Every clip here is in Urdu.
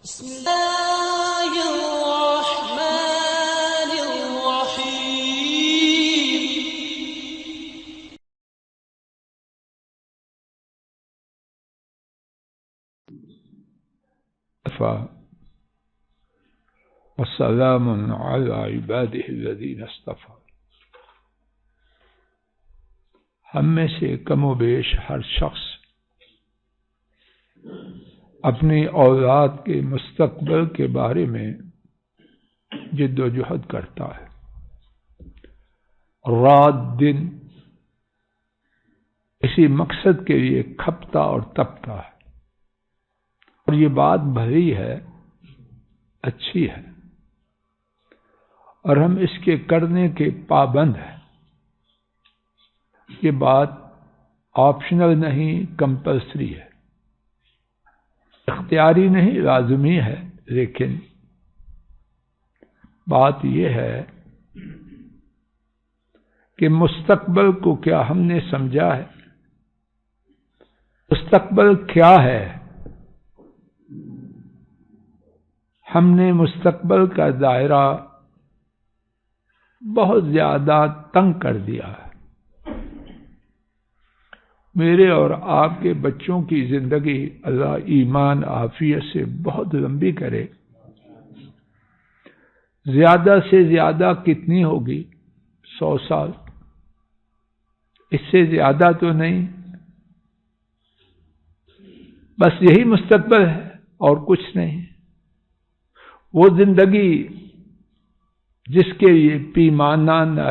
بسم الله الرحمن الرحيم. والسلام على عباده الذين اصطفى. ہم میں سے کم و بیش ہر شخص اپنی اولاد کے مستقبل کے بارے میں جد و جہد کرتا ہے، رات دن اسی مقصد کے لیے کھپتا اور تپتا ہے، اور یہ بات بھلی ہے، اچھی ہے، اور ہم اس کے کرنے کے پابند ہیں۔ یہ بات آپشنل نہیں، کمپلسری ہے، اختیاری نہیں، لازمی ہے۔ لیکن بات یہ ہے کہ مستقبل کو کیا ہم نے سمجھا ہے؟ مستقبل کیا ہے؟ ہم نے مستقبل کا دائرہ بہت زیادہ تنگ کر دیا ہے۔ میرے اور آپ کے بچوں کی زندگی اللہ ایمان عافیت سے بہت لمبی کرے۔ زیادہ سے زیادہ کتنی ہوگی؟ 100 سال، اس سے زیادہ تو نہیں۔ بس یہی مستقبل ہے اور کچھ نہیں۔ وہ زندگی جس کے لیے پیمانہ نہ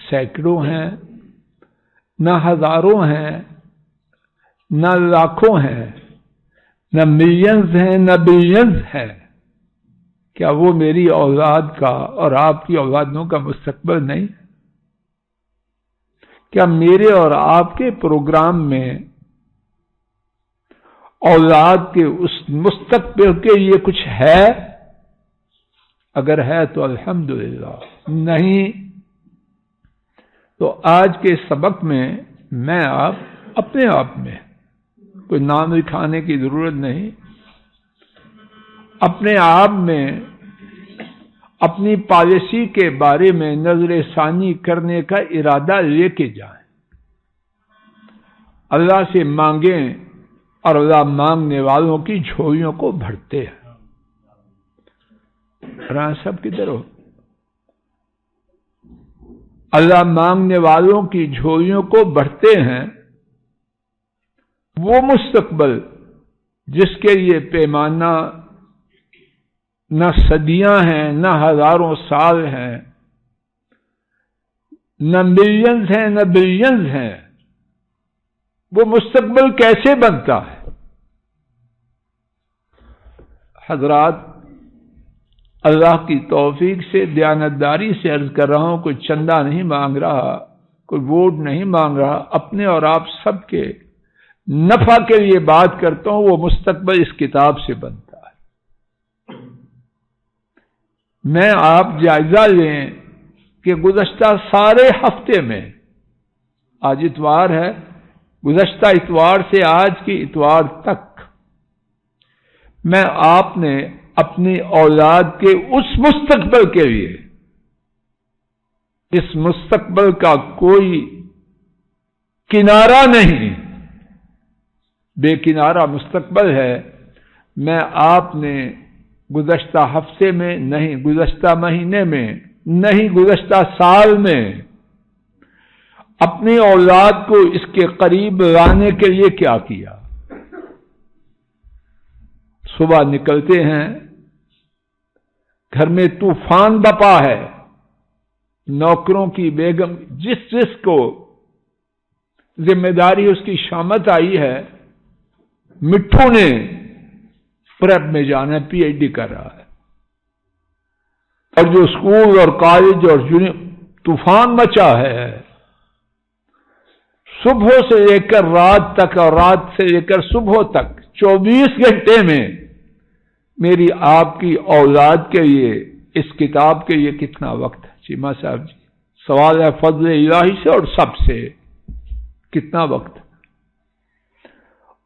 سینکڑوں ہیں، نہ ہزاروں ہیں، نہ لاکھوں ہیں، نہ ملینز ہیں، نہ بلینز ہیں، کیا وہ میری اولاد کا اور آپ کی اولادوں کا مستقبل نہیں؟ کیا میرے اور آپ کے پروگرام میں اولاد کے اس مستقبل کے لیے کچھ ہے؟ اگر ہے تو الحمدللہ، نہیں تو آج کے سبق میں میں آپ اپنے آپ میں کوئی نام لکھانے کی ضرورت نہیں، اپنے آپ میں اپنی پالیسی کے بارے میں نظر ثانی کرنے کا ارادہ لے کے جائیں، اللہ سے مانگیں، اور اللہ مانگنے والوں کی جھولیوں کو بھرتے ہیں۔ سب کدھر ہو؟ اللہ مانگنے والوں کی جھولیوں کو بھرتے ہیں۔ وہ مستقبل جس کے لیے پیمانہ نہ صدیاں ہیں، نہ ہزاروں سال ہیں، نہ ملینز ہیں، نہ بلینز ہیں، وہ مستقبل کیسے بنتا ہے؟ حضرات، اللہ کی توفیق سے دیانتداری سے عرض کر رہا ہوں، کوئی چندہ نہیں مانگ رہا، کوئی ووٹ نہیں مانگ رہا، اپنے اور آپ سب کے نفع کے لیے بات کرتا ہوں۔ وہ مستقبل اس کتاب سے بنتا ہے۔ میں آپ جائزہ لیں کہ گزشتہ سارے ہفتے میں، آج اتوار ہے، گزشتہ اتوار سے آج کی اتوار تک میں آپ نے اپنی اولاد کے اس مستقبل کے لیے، اس مستقبل کا کوئی کنارہ نہیں، بے کنارہ مستقبل ہے، میں آپ نے گزشتہ ہفتے میں نہیں، گزشتہ مہینے میں نہیں، گزشتہ سال میں اپنی اولاد کو اس کے قریب لانے کے لیے کیا کیا؟ صبح نکلتے ہیں، گھر میں طوفان بپا ہے، نوکروں کی بیگم جس کو ذمہ داری اس کی شامت آئی ہے، مٹھو نے پریپ میں جانا، پی ایچ ڈی کر رہا ہے، اور جو اسکول اور کالج اور طوفان مچا ہے، صبح سے لے کر رات تک اور رات سے لے کر صبح تک 24 گھنٹے میں میری آپ کی اولاد کے لیے، اس کتاب کے لیے کتنا وقت ہے؟ چیمہ صاحب جی، سوال ہے فضل الہی سے اور سب سے، کتنا وقت؟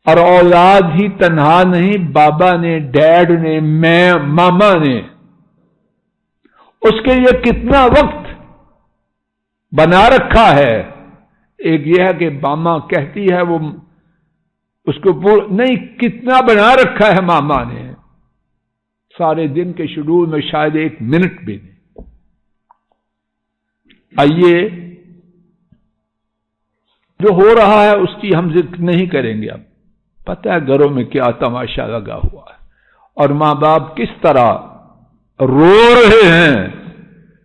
اور اولاد ہی تنہا نہیں، بابا نے، ڈیڈ نے، میں، ماما نے اس کے لیے کتنا وقت بنا رکھا ہے۔ ایک یہ ہے کہ ماما کہتی ہے وہ اس کو نہیں، کتنا بنا رکھا ہے ماما نے، سارے دن کے شیڈول میں شاید 1 منٹ بھی نہیں۔ آئیے جو ہو رہا ہے اس کی ہم ذکر نہیں کریں گے۔ اب پتہ ہے گھروں میں کیا تماشا لگا ہوا ہے، اور ماں باپ کس طرح رو رہے ہیں،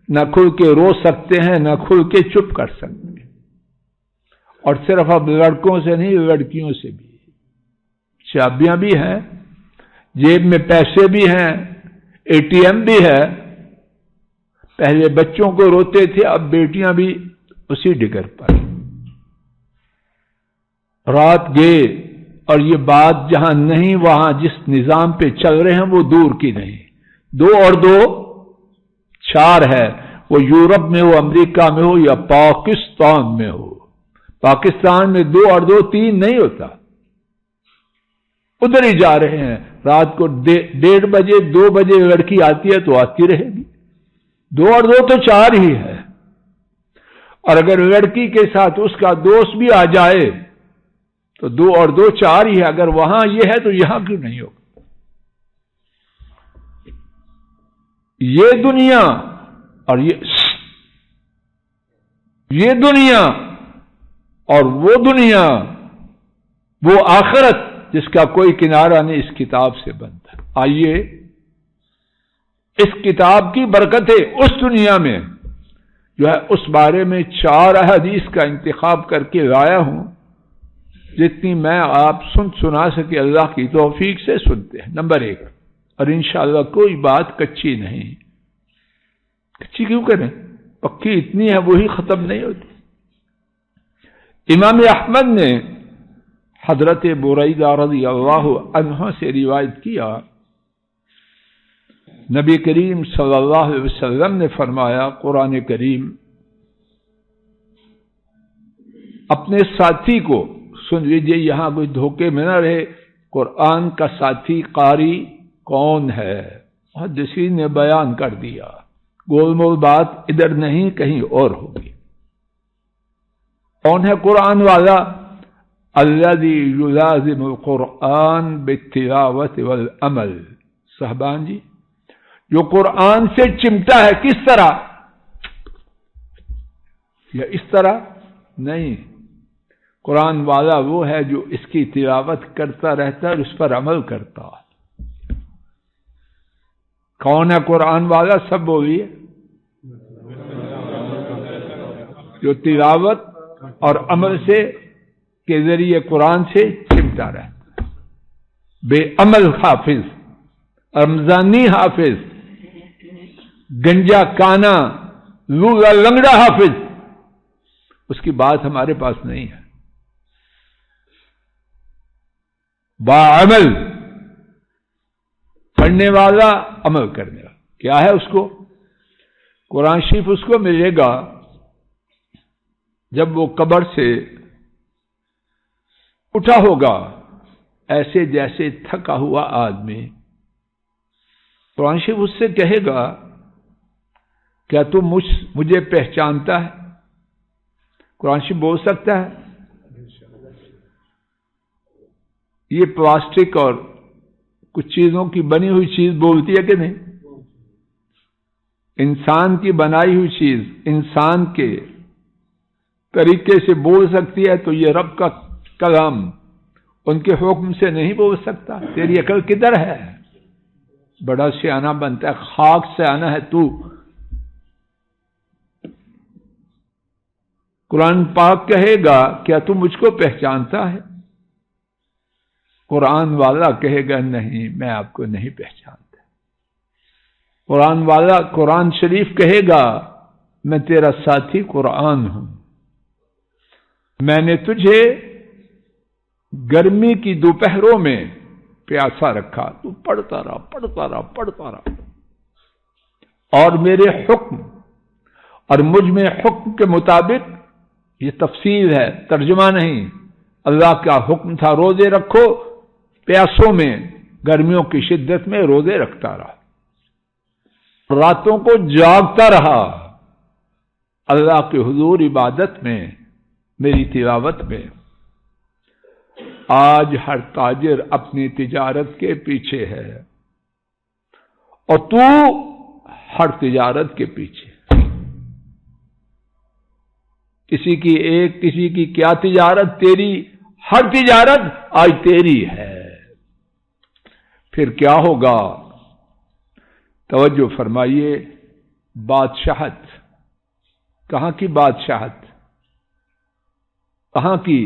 نہ کھل کے رو سکتے ہیں نہ کھل کے چپ کر سکتے ہیں۔ اور صرف اب لڑکوں سے نہیں، لڑکیوں سے بھی، چابیاں بھی ہیں، جیب میں پیسے بھی ہیں، ATM بھی ہے۔ پہلے بچوں کو روتے تھے، اب بیٹیاں بھی اسی ڈگر پر۔ رات گئے، اور یہ بات جہاں نہیں وہاں جس نظام پہ چل رہے ہیں وہ دور کی نہیں۔ 2 اور 2 4 ہے، وہ یورپ میں ہو، امریکہ میں ہو یا پاکستان میں ہو۔ پاکستان میں 2 اور 2 3 نہیں ہوتا، ادھر ہی جا رہے ہیں۔ رات کو 1:30 بجے 2 بجے لڑکی آتی ہے تو آتی رہے گی، 2 اور 2 تو 4 ہی ہے۔ اور اگر لڑکی کے ساتھ اس کا دوست بھی آ جائے تو 2 اور 2 4 ہی ہے۔ اگر وہاں یہ ہے تو یہاں کیوں نہیں ہوگا؟ یہ دنیا اور یہ دنیا اور وہ دنیا، وہ آخرت جس کا کوئی کنارہ نہیں، اس کتاب سے بنتا ہے۔ آئیے اس کتاب کی برکتیں اس دنیا میں جو ہے اس بارے میں 4 احادیث کا انتخاب کر کے لایا ہوں، جتنی میں آپ سنا سکے اللہ کی توفیق سے سنتے ہیں۔ نمبر 1، اور انشاءاللہ کوئی بات کچی نہیں۔ کچی کیوں کریں؟ پکی اتنی ہے وہی ختم نہیں ہوتی۔ امام احمد نے حضرت بریدہ رضی اللہ عنہ سے روایت کیا، نبی کریم صلی اللہ علیہ وسلم نے فرمایا، قرآن کریم اپنے ساتھی کو، سن لیجیے یہاں کوئی دھوکے میں نہ رہے، قرآن کا ساتھی قاری کون ہے محدثین نے بیان کر دیا، گول مول بات ادھر نہیں کہیں اور ہوگی۔ کون ہے قرآن والا؟ الذی یلازم القرآن بالتلاوۃ والعمل۔ صاحبان جی، جو قرآن سے چمٹا ہے، کس طرح؟ یا اس طرح نہیں، قرآن والا وہ ہے جو اس کی تلاوت کرتا رہتا ہے اور اس پر عمل کرتا ہے۔ کون ہے قرآن والا؟ سب بولیے۔ جو تلاوت اور عمل سے کے ذریعے قرآن سے چمٹا رہتا ہے۔ بے عمل حافظ، رمضانی حافظ، گنجا کانا، لولا لنگڑا حافظ، اس کی بات ہمارے پاس نہیں ہے۔ باعمل، پڑھنے والا، عمل کرنے والا، کیا ہے اس کو؟ قرآن شریف اس کو ملے گا جب وہ قبر سے اٹھا ہوگا، ایسے جیسے تھکا ہوا آدمی۔ قرآن شریف اس سے کہے گا، کیا تم مجھے پہچانتا ہے؟ قرآن شریف بول سکتا ہے؟ یہ پلاسٹک اور کچھ چیزوں کی بنی ہوئی چیز بولتی ہے کہ نہیں؟ انسان کی بنائی ہوئی چیز انسان کے طریقے سے بول سکتی ہے، تو یہ رب کا کلام ان کے حکم سے نہیں بول سکتا؟ تیری عقل کدھر ہے؟ بڑا سیانہ بنتا ہے، خاک سے آنا ہے تو۔ قرآن پاک کہے گا، کیا تم مجھ کو پہچانتا ہے؟ قرآن والا کہے گا، نہیں، میں آپ کو نہیں پہچانتا۔ قرآن والا، قرآن شریف کہے گا، میں تیرا ساتھی قرآن ہوں، میں نے تجھے گرمی کی دوپہروں میں پیاسا رکھا، تو پڑھتا رہا پڑھتا رہا پڑھتا رہا، اور میرے حکم اور مجھ میں حکم کے مطابق، یہ تفسیر ہے، ترجمہ نہیں، اللہ کا حکم تھا روزے رکھو، پیاسوں میں گرمیوں کی شدت میں روزے رکھتا رہا، راتوں کو جاگتا رہا اللہ کے حضور عبادت میں، میری تلاوت میں۔ آج ہر تاجر اپنی تجارت کے پیچھے ہے اور تو ہر تجارت کے پیچھے۔ کسی کی کیا تجارت؟ تیری ہر تجارت آج تیری ہے۔ پھر کیا ہوگا؟ توجہ فرمائیے، بادشاہت۔ کہاں کی بادشاہت؟ کہاں کی؟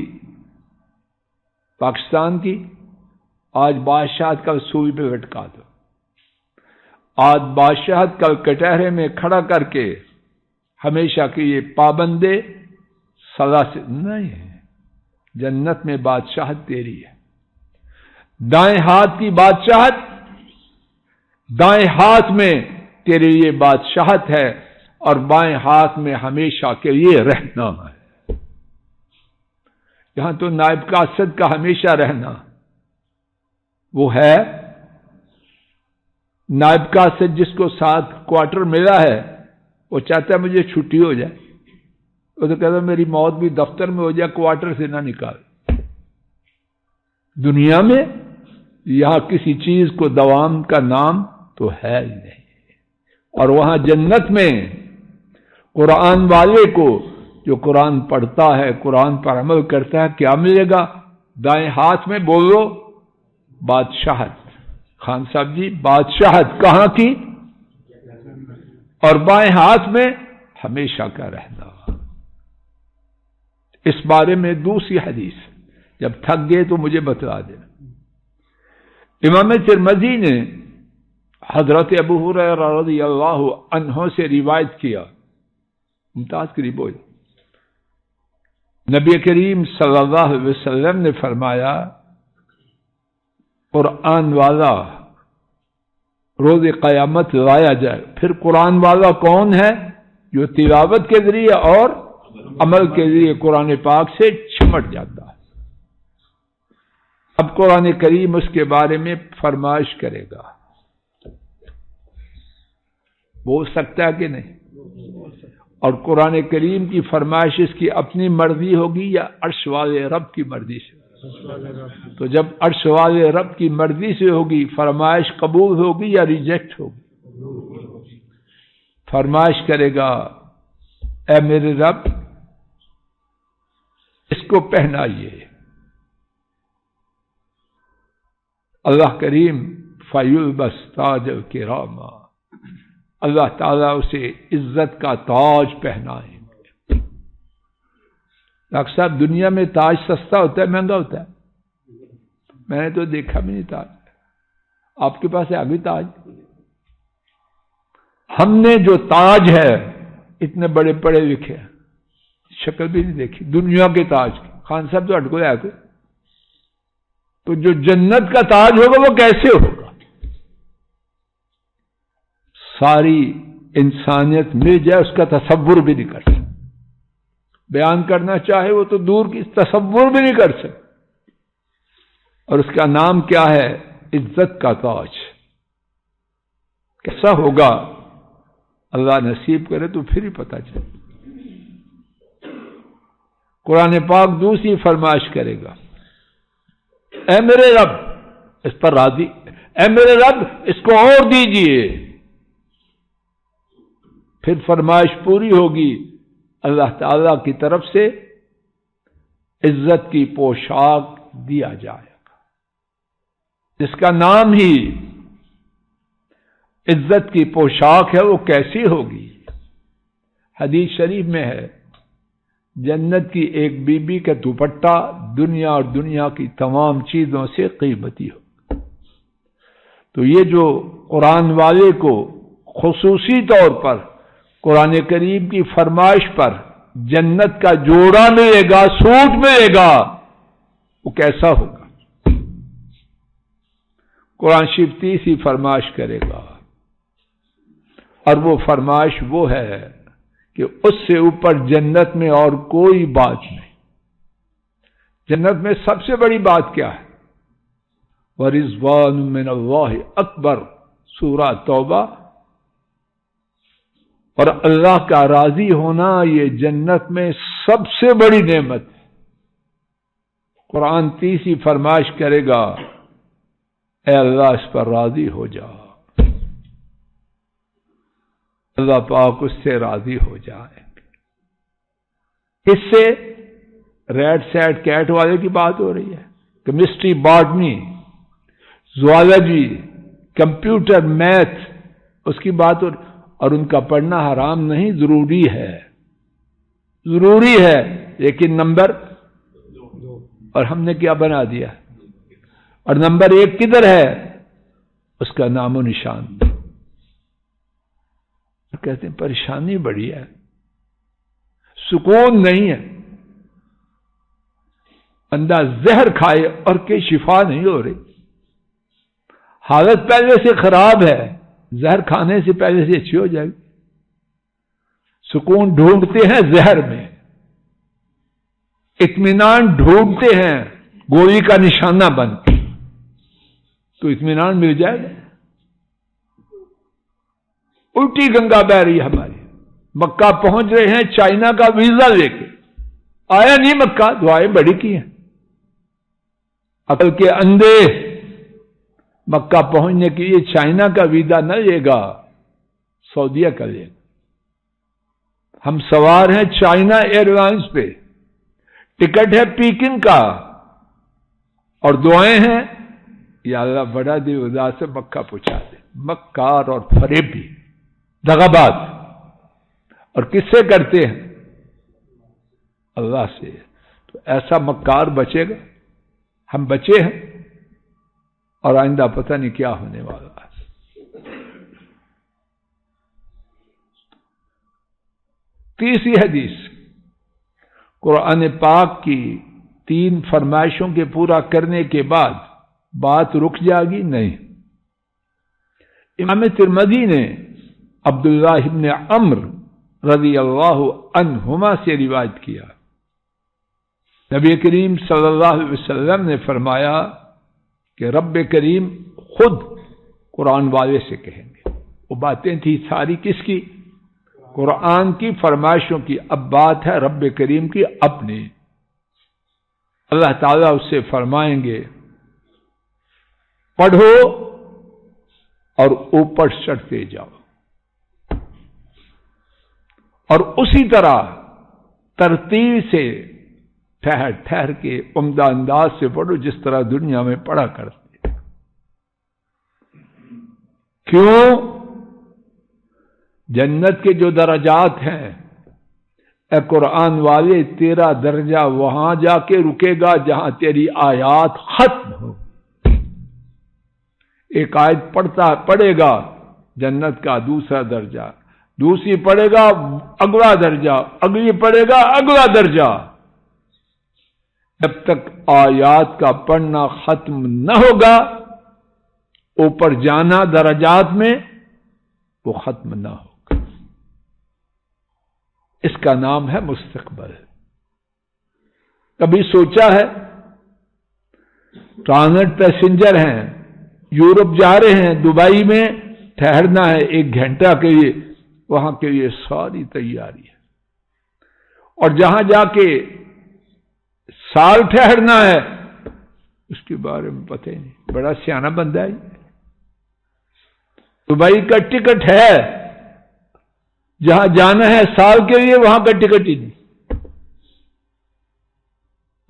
پاکستان کی؟ آج بادشاہت کل سوئی پہ لٹکا دو، آج بادشاہت کل کٹہرے میں کھڑا کر کے ہمیشہ کی یہ پابندے سزا سے نہیں ہے۔ جنت میں بادشاہت تیری ہے، دائیں ہاتھ کی بادشاہت، دائیں ہاتھ میں تیرے لیے بادشاہت ہے اور بائیں ہاتھ میں ہمیشہ کے لیے رہنا ہے۔ یہاں تو نائب قاصد کا ہمیشہ رہنا وہ ہے، نائب قاصد جس کو 7 کوارٹر ملا ہے وہ چاہتا ہے مجھے چھٹی ہو جائے، وہ تو کہتا ہے میری موت بھی دفتر میں ہو جائے، کوارٹر سے نہ نکال۔ دنیا میں یہاں کسی چیز کو دوام کا نام تو ہے ہی نہیں، اور وہاں جنت میں قرآن والے کو، جو قرآن پڑھتا ہے، قرآن پر عمل کرتا ہے، کیا ملے گا؟ دائیں ہاتھ میں بولو بادشاہت۔ خان صاحب جی، بادشاہت کہاں کی؟ اور بائیں ہاتھ میں ہمیشہ کا رہنا۔ اس بارے میں دوسری حدیث، جب تھک گئے تو مجھے بتلا دینا۔ امام ترمذی نے حضرت ابو ہریرہ رضی اللہ عنہ سے روایت کیا، ممتاز قریب ہو، نبی کریم صلی اللہ علیہ وسلم نے فرمایا، قرآن والا روز قیامت لایا جائے۔ پھر قرآن والا کون ہے؟ جو تلاوت کے ذریعے اور عمل کے ذریعے قرآن پاک سے چمٹ جاتا ہے۔ اب قرآن کریم اس کے بارے میں فرمائش کرے گا، بول سکتا ہے کہ نہیں؟ اور قرآن کریم کی فرمائش اس کی اپنی مرضی ہوگی یا عرش والے رب کی مرضی سے؟ تو جب عرش والے رب کی مرضی سے ہوگی، فرمائش قبول ہوگی یا ریجیکٹ ہوگی؟ فرمائش کرے گا، اے میرے رب اس کو پہنائیے۔ اللہ کریم فَيُلْبَسْ تَاجَ الْكِرَامَ، اللہ تعالیٰ اسے عزت کا تاج پہنائیں گے۔ ڈاکٹر صاحب، دنیا میں تاج سستا ہوتا ہے مہنگا ہوتا ہے؟ میں نے تو دیکھا بھی نہیں تاج۔ آپ کے پاس ہے ابھی تاج؟ ہم نے جو تاج ہے اتنے بڑے پڑھے لکھے ہیں، شکل بھی نہیں دیکھی دنیا کے تاج کی۔ خان صاحب تو ہٹ کو ہے کوئی، تو جو جنت کا تاج ہوگا وہ کیسے ہوگا؟ ساری انسانیت مل جائے اس کا تصور بھی نہیں کر سکتا، بیان کرنا چاہے وہ تو دور کی تصور بھی نہیں کر سکتا۔ اور اس کا نام کیا ہے؟ عزت کا تاج۔ کیسا ہوگا؟ اللہ نصیب کرے تو پھر ہی پتہ چلے۔ قرآن پاک دوسری فرمائش کرے گا، اے میرے رب اس پر راضی، اے میرے رب اس کو اور دیجئے۔ پھر فرمائش پوری ہوگی، اللہ تعالی کی طرف سے عزت کی پوشاک دیا جائے گا، جس کا نام ہی عزت کی پوشاک ہے۔ وہ کیسی ہوگی؟ حدیث شریف میں ہے، جنت کی ایک بی بی کا دوپٹہ دنیا اور دنیا کی تمام چیزوں سے قیمتی ہو۔ تو یہ جو قرآن والے کو خصوصی طور پر قرآن کریم کی فرمائش پر جنت کا جوڑا ملے گا، سوٹ ملے گا، وہ کیسا ہوگا؟ قرآن شریف تیسری فرمائش کرے گا، اور وہ فرمائش وہ ہے کہ اس سے اوپر جنت میں اور کوئی بات نہیں، جنت میں سب سے بڑی بات کیا ہے؟ وَرِضْوَانٌ مِّنَ اللَّهِ اکبر، سورہ توبہ۔ اور اللہ کا راضی ہونا یہ جنت میں سب سے بڑی نعمت ہے۔ قرآن تیسری فرمائش کرے گا، اے اللہ اس پر راضی ہو جا۔ اللہ پاک اس سے راضی ہو جائیں گے۔ اس سے ریڈ سیڈ کیٹ والے کی بات ہو رہی ہے، chemistry, botany, zoology, computer, math, اس کی بات ہو رہی، اور ان کا پڑھنا حرام نہیں، ضروری ہے، ضروری ہے، لیکن نمبر، اور ہم نے کیا بنا دیا؟ اور نمبر 1 کدھر ہے؟ اس کا نام و نشان۔ کہتے ہیں پریشانی بڑی ہے، سکون نہیں ہے، بندہ زہر کھائے اور کہ شفا نہیں ہو رہی، حالت پہلے سے خراب ہے، زہر کھانے سے پہلے سے اچھی ہو جائے گی۔ سکون ڈھونڈتے ہیں زہر میں، اطمینان ڈھونڈتے ہیں گولی کا نشانہ بن کے، تو اطمینان مل جائے گا۔ الٹی گنگا بہ رہی ہے ہماری، مکہ پہنچ رہے ہیں چائنا کا ویزا لے کے، آیا نہیں مکہ، دعائیں بڑی کی ہیں، عقل کے اندھے مکہ پہنچنے کے لیے چائنا کا ویزا نہ لے گا، سعودیہ کا لے گا۔ ہم سوار ہیں چائنا ایئر لائنز پہ، ٹکٹ ہے پیکن کا، اور دعائیں ہیں یا اللہ بڑا دی وجہ سے مکہ پہنچا دے۔ مکار اور فریبی، دغابات، اور کس سے کرتے ہیں؟ اللہ سے۔ تو ایسا مکار بچے گا، ہم بچے ہیں، اور آئندہ پتہ نہیں کیا ہونے والا ہے۔ تیسری حدیث، قرآن پاک کی 3 فرمائشوں کے پورا کرنے کے بعد بات رک جائے گی؟ نہیں۔ امام ترمذی نے عبداللہ ابن عمرو رضی اللہ عنہما سے روایت کیا، نبی کریم صلی اللہ علیہ وسلم نے فرمایا کہ رب کریم خود قرآن والے سے کہیں گے۔ وہ باتیں تھی ساری کس کی؟ قرآن کی فرمائشوں کی۔ اب بات ہے رب کریم کی اپنی۔ اللہ تعالیٰ اس سے فرمائیں گے پڑھو اور اوپر چڑھتے جاؤ، اور اسی طرح ترتیب سے ٹھہر ٹھہر کے عمدہ انداز سے پڑھو جس طرح دنیا میں پڑھا کرتے۔ کیوں؟ جنت کے جو درجات ہیں، اے قرآن والے تیرا درجہ وہاں جا کے رکے گا جہاں تیری آیات ختم ہو۔ ایک آیت پڑھے گا جنت کا دوسرا درجہ، دوسری پڑھے گا اگلا درجہ، اگلی پڑھے گا اگلا درجہ، جب تک آیات کا پڑھنا ختم نہ ہوگا اوپر جانا درجات میں وہ ختم نہ ہوگا۔ اس کا نام ہے مستقبل۔ کبھی سوچا ہے ٹرانزٹ پیسنجر ہیں، یورپ جا رہے ہیں، دبئی میں ٹھہرنا ہے 1 گھنٹہ کے لیے، وہاں کے لیے ساری تیاری ہے، اور جہاں جا کے سال ٹھہرنا ہے اس کے بارے میں پتہ ہی نہیں، بڑا سیانہ بندہ ہے۔ دبئی کا ٹکٹ ہے، جہاں جانا ہے سال کے لیے وہاں کا ٹکٹ ہی نہیں۔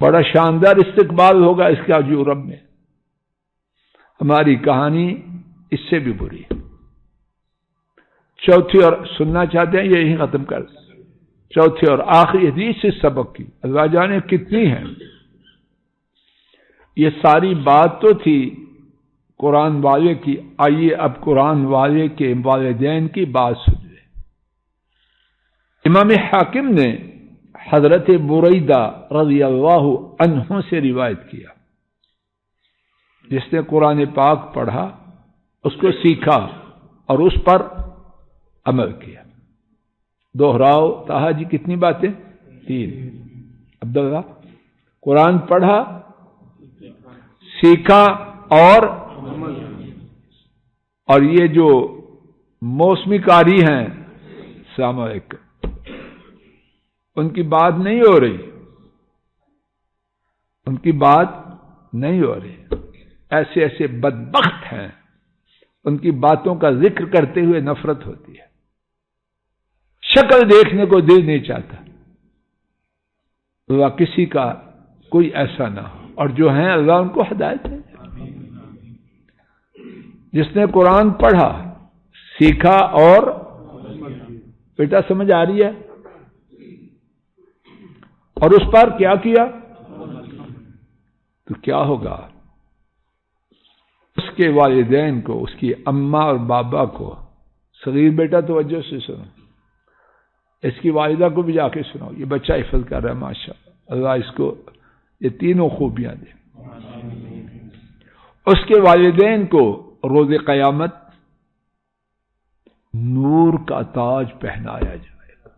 بڑا شاندار استقبال ہوگا اس کا یورپ میں۔ ہماری کہانی اس سے بھی بری ہے۔ چوتھی اور سننا چاہتے ہیں یہی ختم کر، چوتھی اور آخری حدیث اس سبق کی، اللہ جانے کتنی ہیں۔ یہ ساری بات تو تھی قرآن والے کی، آئیے اب قرآن والے کے والدین کی بات سن لیں۔ امام حاکم نے حضرت بریدہ رضی اللہ عنہ سے روایت کیا، جس نے قرآن پاک پڑھا، اس کو سیکھا اور اس پر عمل کیا۔ دوہراؤ طاہا جی کتنی باتیں؟ 3۔ عبداللہ قرآن پڑھا، سیکھا اور یہ جو موسمی قاری ہیں، السلام علیکم، ان کی بات نہیں ہو رہی، ان کی بات نہیں ہو رہی. ایسے ایسے بدبخت ہیں، ان کی باتوں کا ذکر کرتے ہوئے نفرت ہوتی ہے، شکل دیکھنے کو دل نہیں چاہتا. اللہ کسی کا کوئی ایسا نہ ہو، اور جو ہیں اللہ ان کو ہدایت ہے. جس نے قرآن پڑھا، سیکھا اور بیٹا سمجھ آ رہی ہے، اور اس پر کیا کیا، تو کیا ہوگا؟ اس کے والدین کو، اس کی اماں اور بابا کو، صغیر بیٹا توجہ سے سنو، اس کی والدہ کو بھی جا کے سنو، یہ بچہ حفظ کر رہا ہے ماشاءاللہ، اللہ اس کو یہ تینوں خوبیاں دے. اس کے والدین کو روز قیامت نور کا تاج پہنایا جائے گا.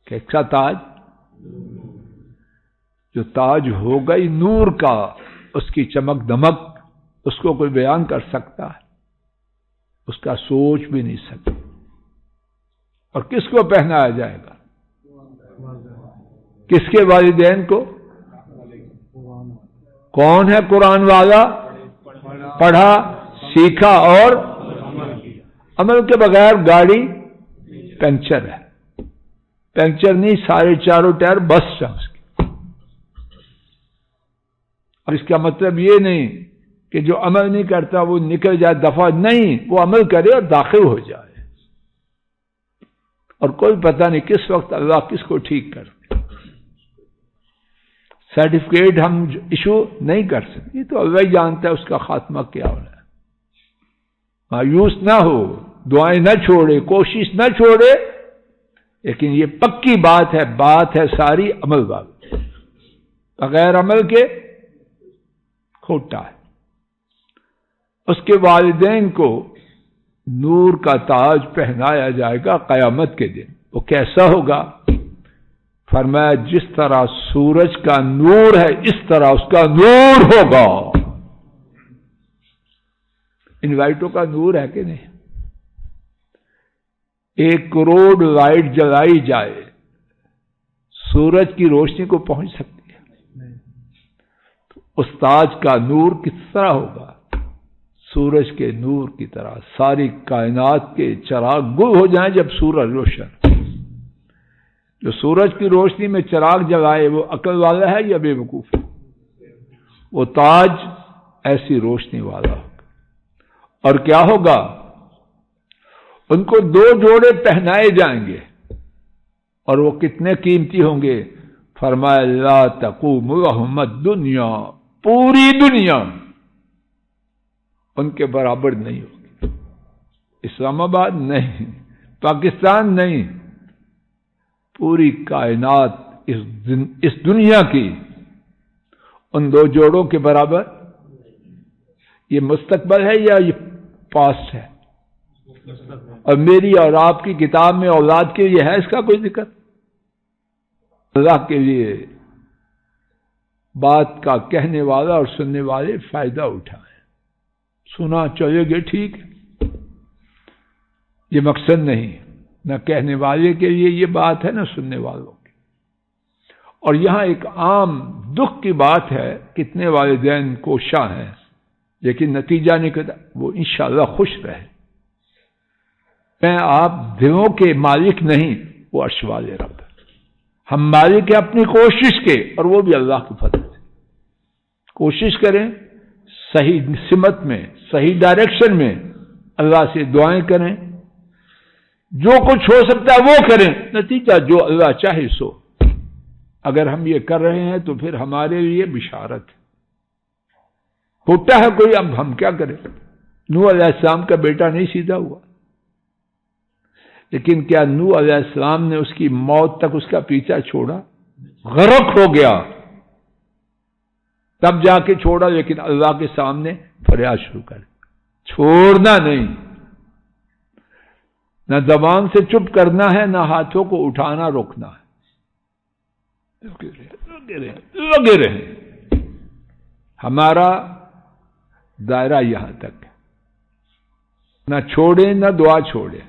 کیسا تاج؟ جو تاج ہوگا ہی نور کا، اس کی چمک دمک اس کو کوئی بیان کر سکتا ہے؟ اس کا سوچ بھی نہیں سکتا. اور کس کو پہنایا جائے گا؟ کس کے والدین کو؟ کون ہے قرآن والا؟ پڑھا، سیکھا اور عمل کے بغیر گاڑی پنکچر ہے. پنکچر نہیں، سارے چاروں ٹائر بس ہے اس کی. اور اس کا مطلب یہ نہیں کہ جو عمل نہیں کرتا وہ نکل جائے، دفعہ نہیں، وہ عمل کرے اور داخل ہو جائے. اور کوئی پتہ نہیں کس وقت اللہ کس کو ٹھیک کرتے. سرٹیفکیٹ ہم ایشو نہیں کر سکتے، یہ تو اللہ ہی جانتا ہے اس کا خاتمہ کیا ہونا ہے. مایوس نہ ہو، دعائیں نہ چھوڑے، کوشش نہ چھوڑے، لیکن یہ پکی بات ہے ساری عمل والی. بغیر عمل کے کھوٹا ہے. اس کے والدین کو نور کا تاج پہنایا جائے گا قیامت کے دن. وہ کیسا ہوگا؟ فرمایا جس طرح سورج کا نور ہے اس طرح اس کا نور ہوگا. ان لائٹوں کا نور ہے کہ نہیں؟ 1 کروڑ لائٹ جلائی جائے، سورج کی روشنی کو پہنچ سکتی ہے؟ تو اس تاج کا نور کس طرح ہوگا؟ سورج کے نور کی طرح. ساری کائنات کے چراغ گل ہو جائیں جب سورج روشن. جو سورج کی روشنی میں چراغ جلائے وہ عقل والا ہے یا بے وقوف؟ وہ تاج ایسی روشنی والا ہوگا. اور کیا ہوگا؟ ان کو 2 جوڑے پہنائے جائیں گے، اور وہ کتنے قیمتی ہوں گے؟ فرمایا لا تقوم لهم الدنیا، پوری دنیا ان کے برابر نہیں ہوگی. اسلام آباد نہیں، پاکستان نہیں، پوری کائنات اس دنیا کی ان 2 جوڑوں کے برابر. یہ مستقبل ہے یا یہ پاسٹ ہے؟ اور میری اور آپ کی کتاب میں اولاد کے لیے ہے اس کا کوئی ذکر؟ اللہ کے لیے بات کا کہنے والا اور سننے والے فائدہ اٹھائیں. سنا چلے گے ٹھیک، یہ مقصد نہیں. نہ کہنے والے کے لیے یہ بات ہے نہ سننے والوں کی. اور یہاں ایک عام دکھ کی بات ہے، کتنے والدین کوشاں ہیں لیکن نتیجہ نہیں کرتا. وہ انشاءاللہ خوش رہے. میں آپ دلوں کے مالک نہیں، وہ عرش والے رب. ہم مالک ہیں اپنی کوشش کے، اور وہ بھی اللہ کے فضل سے. کوشش کریں صحیح سمت میں، صحیح ڈائریکشن میں، اللہ سے دعائیں کریں، جو کچھ ہو سکتا ہے وہ کریں، نتیجہ جو اللہ چاہے سو. اگر ہم یہ کر رہے ہیں تو پھر ہمارے لیے بشارت ہے. ہوتا ہے کوئی، اب ہم کیا کریں؟ نوح علیہ السلام کا بیٹا نہیں سیدھا ہوا، لیکن کیا نوح علیہ السلام نے اس کی موت تک اس کا پیچھا چھوڑا؟ غرق ہو گیا تب جا کے چھوڑا، لیکن اللہ کے سامنے فریاد شروع کر. چھوڑنا نہیں، نہ زبان سے چپ کرنا ہے، نہ ہاتھوں کو اٹھانا روکنا ہے. لگے رہیں. ہمارا دائرہ یہاں تک، نہ چھوڑیں، نہ دعا چھوڑیں،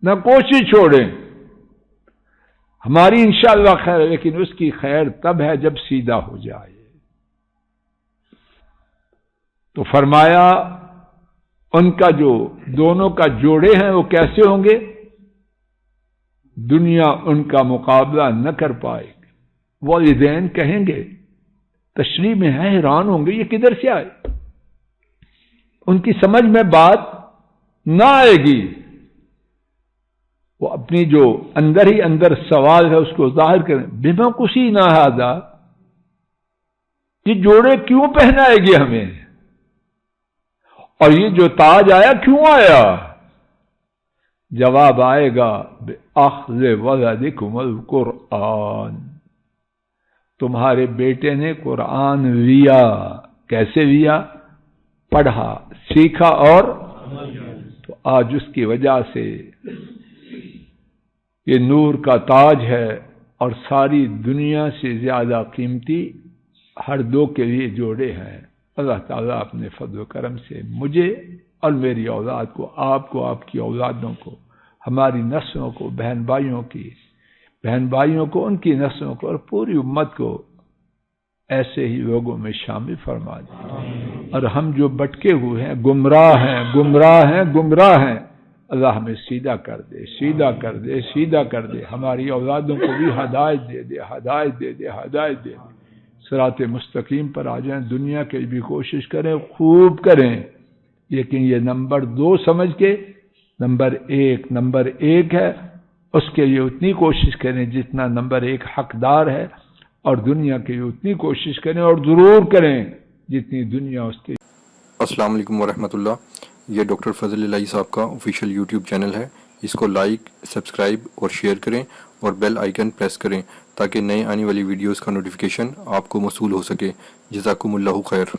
نہ کوشش چھوڑیں. ہماری انشاءاللہ خیر ہے، لیکن اس کی خیر تب ہے جب سیدھا ہو جائے. تو فرمایا ان کا جو دونوں کا جوڑے ہیں وہ کیسے ہوں گے؟ دنیا ان کا مقابلہ نہ کر پائے گی. والدین کہیں گے، تشریح میں ہے، حیران ہوں گے یہ کدھر سے آئے. ان کی سمجھ میں بات نہ آئے گی. وہ اپنی جو اندر ہی اندر سوال ہے اس کو ظاہر کریں. بما کسی نہ ہادا، یہ جوڑے کیوں پہنائے گی ہمیں، اور یہ جو تاج آیا کیوں آیا؟ جواب آئے گا بِأَخْذِ وَلَدِكُمُ الْقُرْآنَ، تمہارے بیٹے نے قرآن لیا. کیسے لیا؟ پڑھا، سیکھا اور تو آج اس کی وجہ سے یہ نور کا تاج ہے اور ساری دنیا سے زیادہ قیمتی ہر دو کے لیے جوڑے ہیں. اللہ تعالیٰ اپنے فضل و کرم سے مجھے اور میری اولاد کو، آپ کی اولادوں کو، ہماری نسلوں کو، بہن بھائیوں کو، ان کی نسلوں کو اور پوری امت کو ایسے ہی لوگوں میں شامل فرما دے. اور ہم جو بٹکے ہوئے ہیں، گمراہ ہیں، اللہ ہمیں سیدھا کر دے. ہماری اولادوں کو بھی ہدایت دے دے. صراط مستقیم پر آ جائیں. دنیا کے بھی کوشش کریں، خوب کریں، لیکن یہ نمبر 2 سمجھ کے نمبر ایک ہے، اس کے لیے اتنی کوشش کریں جتنا نمبر 1 حقدار ہے، اور دنیا کے لیے اتنی کوشش کریں اور ضرور کریں جتنی دنیا اس کے. السلام علیکم ورحمۃ اللہ. یہ ڈاکٹر فضل الہی صاحب کا آفیشیل یوٹیوب چینل ہے. اس کو لائک، سبسکرائب اور شیئر کریں اور بیل آئیکن پریس کریں تاکہ نئے آنے والی ویڈیوز کا نوٹیفیکیشن آپ کو موصول ہو سکے. جزاکم اللہ خیر.